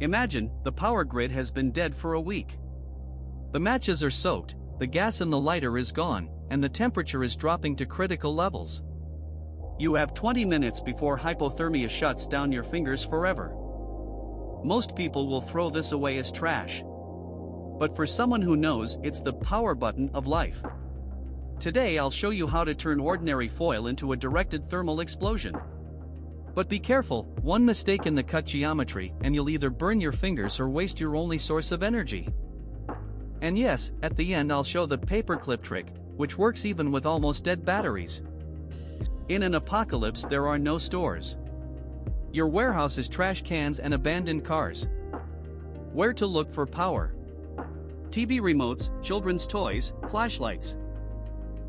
Imagine, the power grid has been dead for a week. The matches are soaked, the gas in the lighter is gone, and the temperature is dropping to critical levels. You have 20 minutes before hypothermia shuts down your fingers forever. Most people will throw this away as trash. But for someone who knows, it's the power button of life. Today I'll show you how to turn ordinary foil into a directed thermal explosion. But be careful, one mistake in the cut geometry and you'll either burn your fingers or waste your only source of energy. And yes, at the end I'll show the paperclip trick, which works even with almost dead batteries. In an apocalypse there are no stores. Your warehouse is trash cans and abandoned cars. Where to look for power? TV remotes, children's toys, flashlights.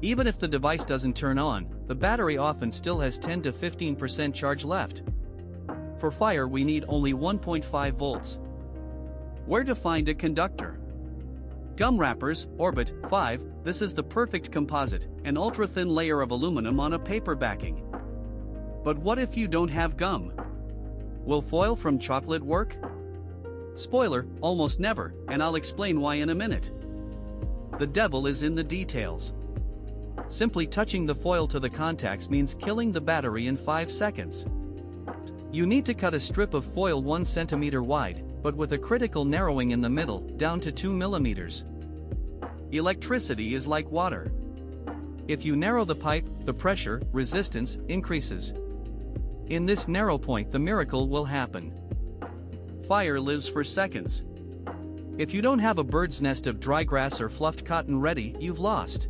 Even if the device doesn't turn on, the battery often still has 10 to 15% charge left. For fire we need only 1.5 volts. Where to find a conductor? Gum wrappers, Orbit 5, this is the perfect composite, an ultra-thin layer of aluminum on a paper backing. But what if you don't have gum? Will foil from chocolate work? Spoiler, almost never, and I'll explain why in a minute. The devil is in the details. Simply touching the foil to the contacts means killing the battery in 5 seconds. You need to cut a strip of foil 1 centimeter wide, but with a critical narrowing in the middle, down to 2 millimeters. Electricity is like water. If you narrow the pipe, the pressure, resistance, increases. In this narrow point the miracle will happen. Fire lives for seconds. If you don't have a bird's nest of dry grass or fluffed cotton ready, you've lost.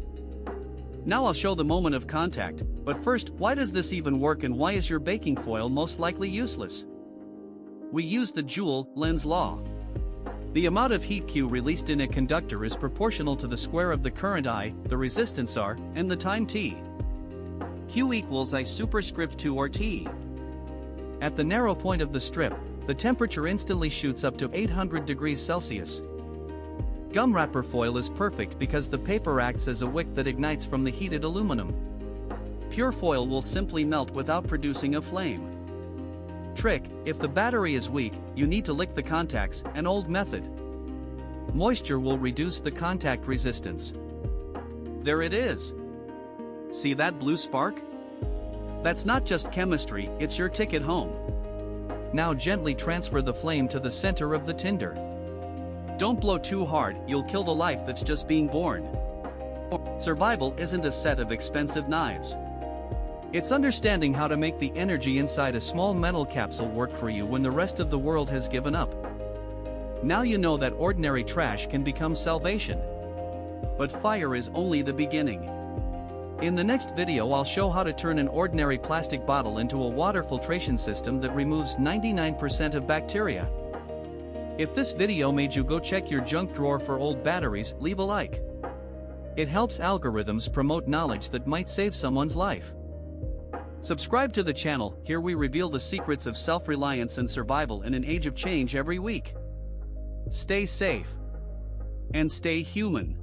Now I'll show the moment of contact, but first, why does this even work and why is your baking foil most likely useless? We use the Joule-Lenz law. The amount of heat Q released in a conductor is proportional to the square of the current I, the resistance R, and the time T. Q equals I superscript 2 or T. At the narrow point of the strip, the temperature instantly shoots up to 800 degrees Celsius. Gum wrapper foil is perfect because the paper acts as a wick that ignites from the heated aluminum. Pure foil will simply melt without producing a flame. Trick: if the battery is weak, you need to lick the contacts, an old method. Moisture will reduce the contact resistance. There it is. See that blue spark? That's not just chemistry, it's your ticket home. Now gently transfer the flame to the center of the tinder. Don't blow too hard, you'll kill the life that's just being born. Survival isn't a set of expensive knives. It's understanding how to make the energy inside a small metal capsule work for you when the rest of the world has given up. Now you know that ordinary trash can become salvation. But fire is only the beginning. In the next video I'll show how to turn an ordinary plastic bottle into a water filtration system that removes 99% of bacteria. If this video made you go check your junk drawer for old batteries, leave a like. It helps algorithms promote knowledge that might save someone's life. Subscribe to the channel, here we reveal the secrets of self-reliance and survival in an age of change every week. Stay safe. And stay human.